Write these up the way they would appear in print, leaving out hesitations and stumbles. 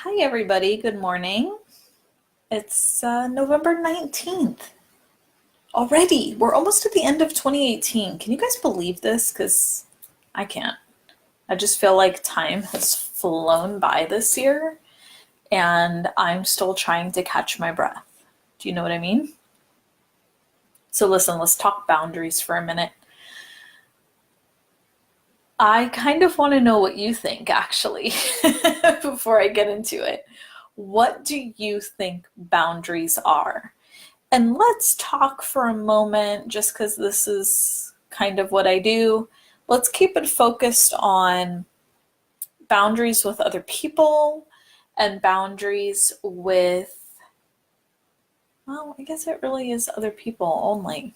Hi, everybody. Good morning. It's November 19th. Already, we're almost at the end of 2018. Can you guys believe this? Because I can't. I just feel like time has flown by this year, and I'm still trying to catch my breath. Do you know what I mean? So, listen, let's talk boundaries for a minute. I kind of want to know what you think, actually, before I get into it. What do you think boundaries are? And let's talk for a moment, just because this is kind of what I do. Let's keep it focused on boundaries with other people and boundaries with, well, I guess it really is other people only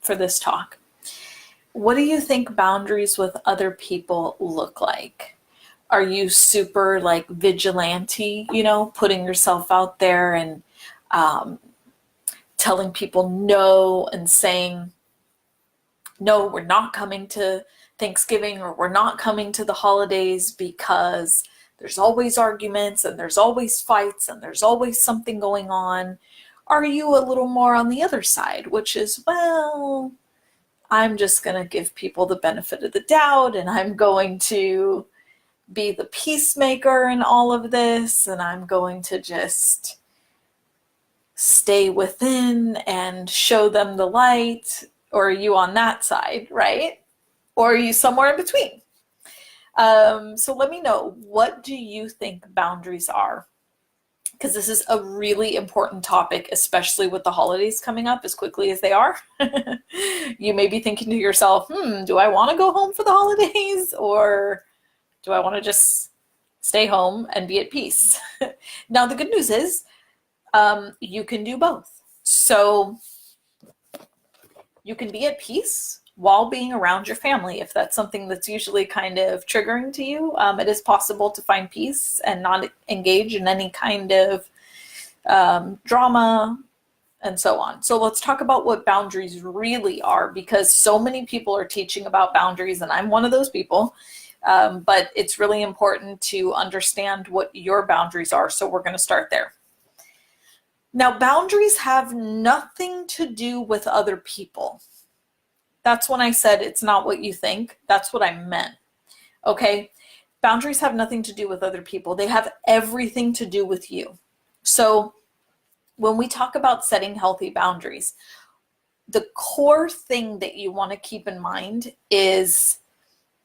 for this talk. What do you think boundaries with other people look like? Are you super like vigilante, putting yourself out there and telling people no and saying, no, we're not coming to Thanksgiving or we're not coming to the holidays because there's always arguments and there's always fights and there's always something going on? Are you a little more on the other side, which is, well, I'm just going to give people the benefit of the doubt and I'm going to be the peacemaker in all of this and I'm going to just stay within and show them the light? Or are you on that side, right? Or are you somewhere in between? So let me know, what do you think boundaries are? Because this is a really important topic, especially with the holidays coming up as quickly as they are. You may be thinking to yourself, do I want to go home for the holidays? Or do I want to just stay home and be at peace? Now, the good news is you can do both. So you can be at peace while being around your family. If that's something that's usually kind of triggering to you, it is possible to find peace and not engage in any kind of drama and so on. So let's talk about what boundaries really are, because so many people are teaching about boundaries, and I'm one of those people. But it's really important to understand what your boundaries are. So we're going to start there. Now, boundaries have nothing to do with other people. That's when I said it's not what you think. That's what I meant. Okay? Boundaries have nothing to do with other people. They have everything to do with you. So when we talk about setting healthy boundaries, the core thing that you want to keep in mind is,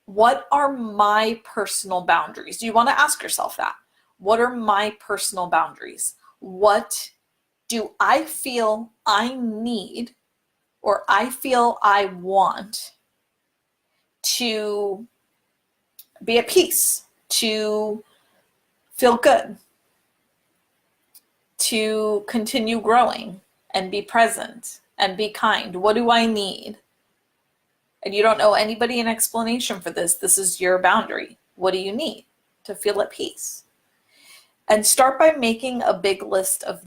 what are my personal boundaries? You want to ask yourself that. What are my personal boundaries? What do I feel I need or I feel I want to be at peace, to feel good, to continue growing and be present and be kind? What do I need? And you don't owe anybody an explanation for this. This is your boundary. What do you need to feel at peace? And start by making a big list of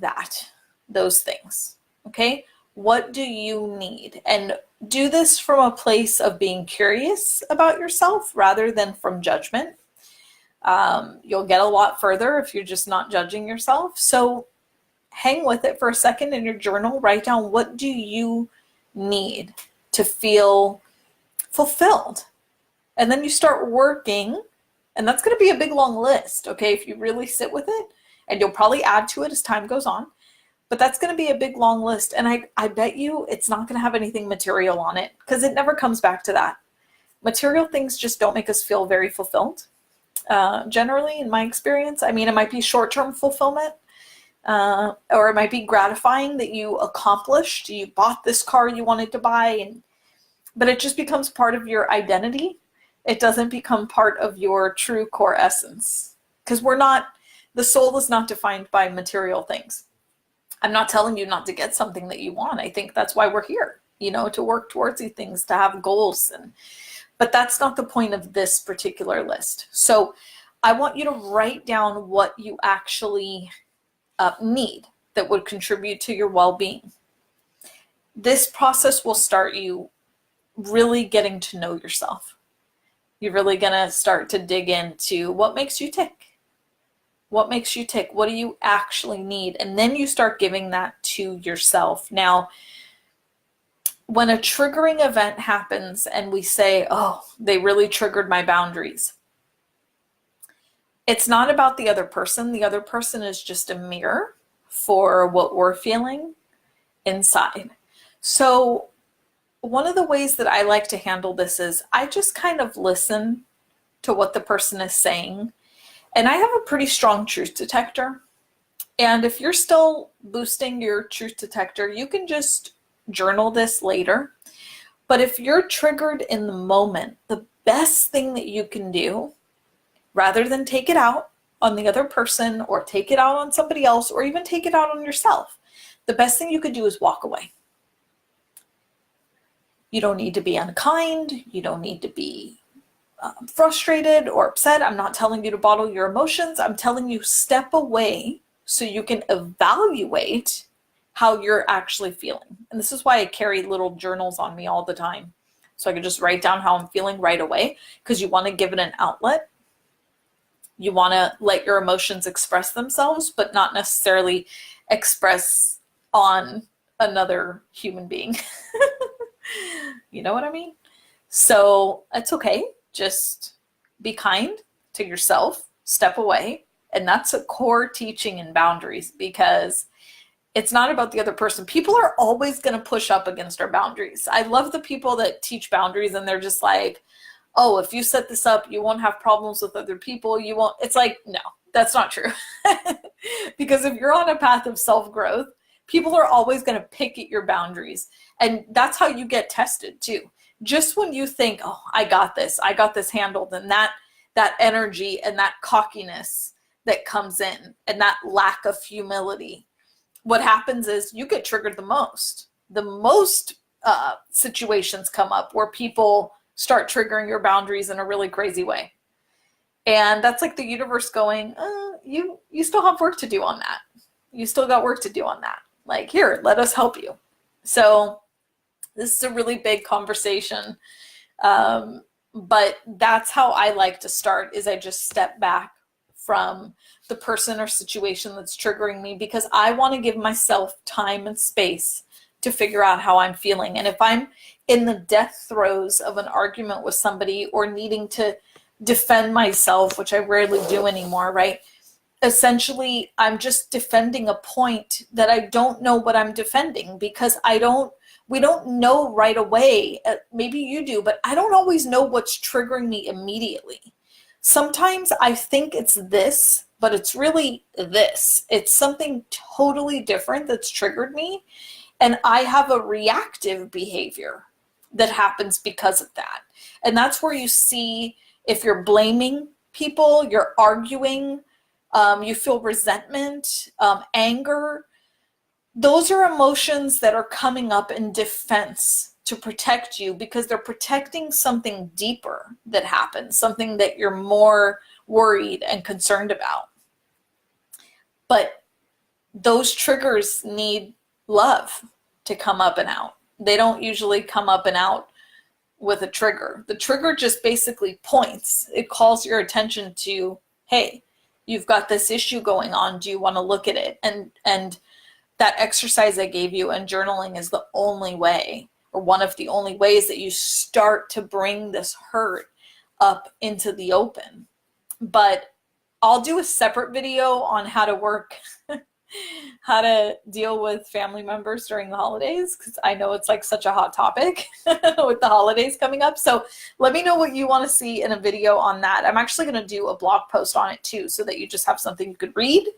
those things. Okay? What do you need? And do this from a place of being curious about yourself rather than from judgment. You'll get a lot further if you're just not judging yourself. So hang with it for a second in your journal. Write down, what do you need to feel fulfilled? And then you start working, and that's going to be a big long list, okay, if you really sit with it, and you'll probably add to it as time goes on, but that's going to be a big long list. And I bet you it's not going to have anything material on it, because it never comes back to that. Material things just don't make us feel very fulfilled, generally, in my experience. I mean, it might be short-term fulfillment, or it might be gratifying that you accomplished, you bought this car you wanted to buy, but it just becomes part of your identity. It doesn't become part of your true core essence, because the soul is not defined by material things. I'm not telling you not to get something that you want. I think that's why we're here, to work towards these things, to have goals. But that's not the point of this particular list. So I want you to write down what you actually need that would contribute to your well-being. This process will start you really getting to know yourself. You're really going to start to dig into what makes you tick. What makes you tick? What do you actually need? And then you start giving that to yourself. Now, when a triggering event happens and we say, oh, they really triggered my boundaries, it's not about the other person. The other person is just a mirror for what we're feeling inside. So one of the ways that I like to handle this is I just kind of listen to what the person is saying. And I have a pretty strong truth detector. And if you're still boosting your truth detector, you can just journal this later. But if you're triggered in the moment, the best thing that you can do, rather than take it out on the other person or take it out on somebody else or even take it out on yourself, the best thing you could do is walk away. You don't need to be unkind. You don't need to be frustrated or upset. I'm not telling you to bottle your emotions. I'm telling you step away so you can evaluate how you're actually feeling. And this is why I carry little journals on me all the time. So I can just write down how I'm feeling right away, because you want to give it an outlet. You want to let your emotions express themselves, but not necessarily express on another human being. You know what I mean? So it's okay. Just be kind to yourself, step away. And that's a core teaching in boundaries, because it's not about the other person. People are always going to push up against our boundaries. I love the people that teach boundaries and they're just like, oh, if you set this up, you won't have problems with other people. You won't. It's like, no, that's not true. Because if you're on a path of self-growth, people are always going to pick at your boundaries. And that's how you get tested too. Just when you think, oh, I got this handled, and that energy and that cockiness that comes in and that lack of humility, what happens is you get triggered the most. The most situations come up where people start triggering your boundaries in a really crazy way. And that's like the universe going, you still have work to do on that. You still got work to do on that. Like, here, let us help you. So this is a really big conversation. But that's how I like to start, is I just step back from the person or situation that's triggering me, because I want to give myself time and space to figure out how I'm feeling. And if I'm in the death throes of an argument with somebody or needing to defend myself, which I rarely do anymore, right? Essentially, I'm just defending a point that I don't know what I'm defending, because we don't know right away. Maybe you do, but I don't always know what's triggering me immediately. Sometimes I think it's this, but it's really this. It's something totally different that's triggered me. And I have a reactive behavior that happens because of that. And that's where you see, if you're blaming people, you're arguing, you feel resentment, anger. Those are emotions that are coming up in defense to protect you, because they're protecting something deeper that happens, something that you're more worried and concerned about. But those triggers need love to come up and out. They don't usually come up and out with a trigger. The trigger just basically points. It calls your attention to, hey, you've got this issue going on. Do you want to look at it? And that exercise I gave you and journaling is the only way, or one of the only ways, that you start to bring this hurt up into the open. But I'll do a separate video on how to work, how to deal with family members during the holidays, because I know it's like such a hot topic with the holidays coming up. So let me know what you want to see in a video on that. I'm actually going to do a blog post on it too, so that you just have something you could read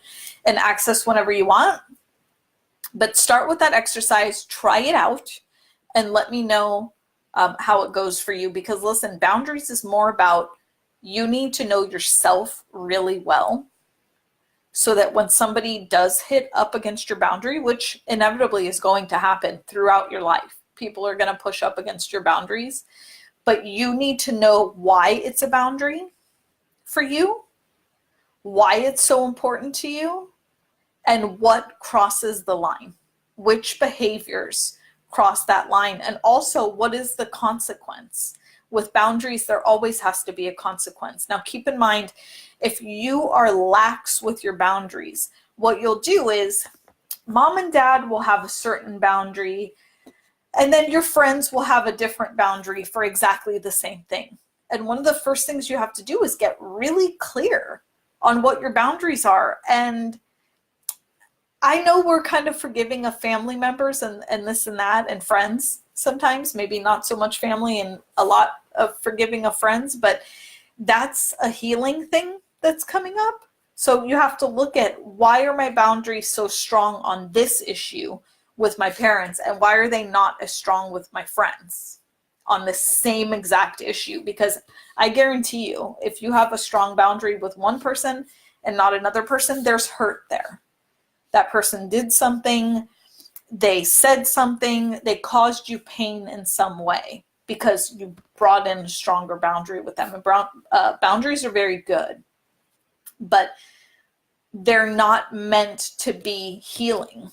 and access whenever you want. But start with that exercise, try it out, and let me know how it goes for you. Because listen, boundaries is more about, you need to know yourself really well, so that when somebody does hit up against your boundary, which inevitably is going to happen throughout your life, people are going to push up against your boundaries, but you need to know why it's a boundary for you, why it's so important to you, and what crosses the line, which behaviors cross that line, and also what is the consequence with boundaries, there always has to be a consequence. Now, keep in mind, if you are lax with your boundaries, what you'll do is mom and dad will have a certain boundary, and then your friends will have a different boundary for exactly the same thing. And one of the first things you have to do is get really clear on what your boundaries are. And I know we're kind of forgiving of family members and this and that and friends sometimes, maybe not so much family and a lot of forgiving of friends, but that's a healing thing that's coming up. So you have to look at, why are my boundaries so strong on this issue with my parents, and why are they not as strong with my friends on the same exact issue? Because I guarantee you, if you have a strong boundary with one person and not another person, there's hurt there. That person did something, they said something, they caused you pain in some way because you brought in a stronger boundary with them. And boundaries are very good, but they're not meant to be healing.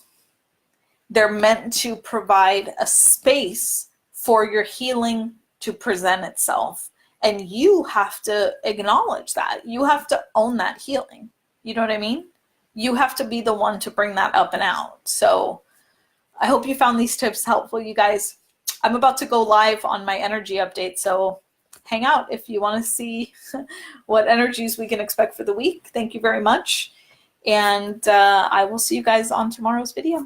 They're meant to provide a space for your healing to present itself. And you have to acknowledge that. You have to own that healing. You know what I mean? You have to be the one to bring that up and out. So I hope you found these tips helpful, you guys. I'm about to go live on my energy update, so hang out if you want to see what energies we can expect for the week. Thank you very much. And I will see you guys on tomorrow's video.